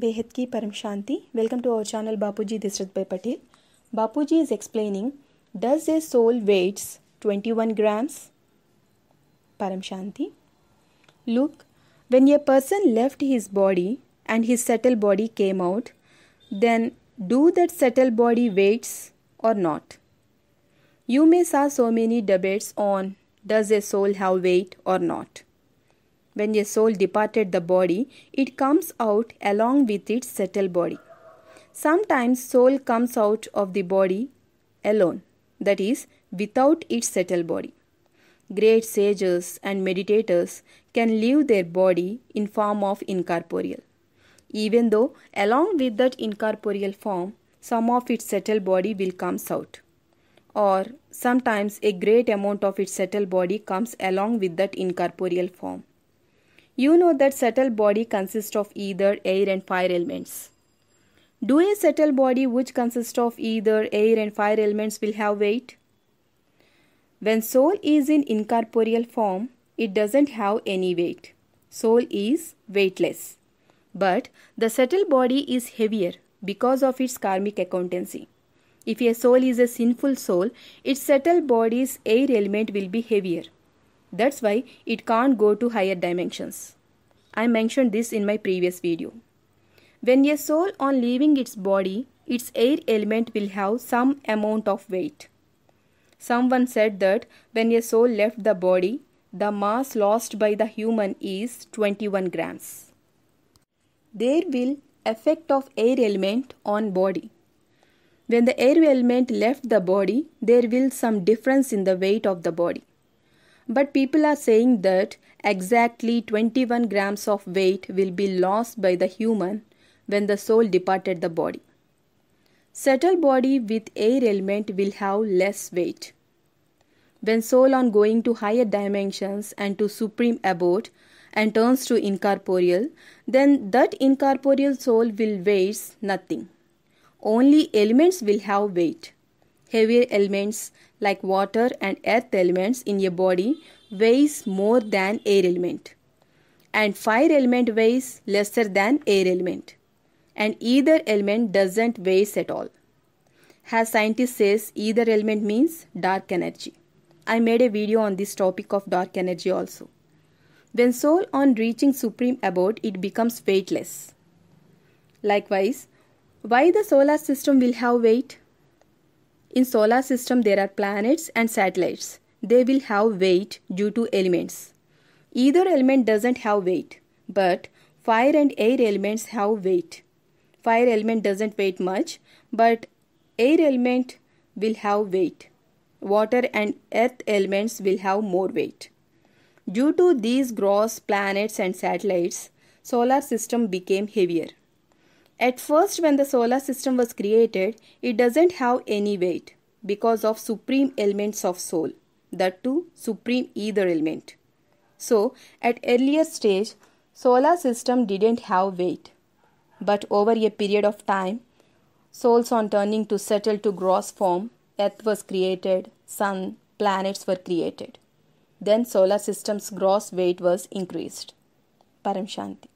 बेहद की परम शांति. Welcome to our channel Bapuji Disrat by Patel. Bapuji is explaining, does a soul weighs 21 grams? Param Shanti. Look, when a person left his body and his subtle body came out, then do that subtle body weights or not? You may saw so many debates on does a soul have weight or not. When a soul departed the body, it comes out along with its subtle body. Sometimes soul comes out of the body alone, that is, without its subtle body. Great sages and meditators can leave their body in form of incorporeal. Even though along with that incorporeal form, some of its subtle body will comes out. Or sometimes a great amount of its subtle body comes along with that incorporeal form. You know that subtle body consists of either air and fire elements. Do a subtle body which consists of either air and fire elements will have weight? When soul is in incorporeal form, it doesn't have any weight. Soul is weightless. But the subtle body is heavier because of its karmic accountancy. If a soul is a sinful soul, its subtle body's air element will be heavier. That's why it can't go to higher dimensions. I mentioned this in my previous video. When a soul on leaving its body, its air element will have some amount of weight. Someone said that when a soul left the body, the mass lost by the human is 21 grams. There will effect of air element on body. When the air element left the body, there will some difference in the weight of the body. But people are saying that exactly 21 grams of weight will be lost by the human when the soul departed the body. Subtle body with air element will have less weight. When soul on going to higher dimensions and to supreme abode and turns to incorporeal, then that incorporeal soul will weigh nothing. Only elements will have weight. Heavier elements like water and earth elements in a body weighs more than air element. And fire element weighs lesser than air element. And either element doesn't weigh at all. As scientists says, either element means dark energy. I made a video on this topic of dark energy also. When soul on reaching supreme abode, it becomes weightless. Likewise, why the solar system will have weight? In solar system there are planets and satellites. They will have weight due to elements. Either element doesn't have weight, but fire and air elements have weight. Fire element doesn't weigh much, but air element will have weight. Water and earth elements will have more weight. Due to these gross planets and satellites, solar system became heavier. At first, when the solar system was created, it doesn't have any weight because of supreme elements of soul, that too supreme ether element. So, at earlier stage, solar system didn't have weight. But over a period of time, souls on turning to settle to gross form, earth was created, sun, planets were created. Then solar system's gross weight was increased. Param Shanti.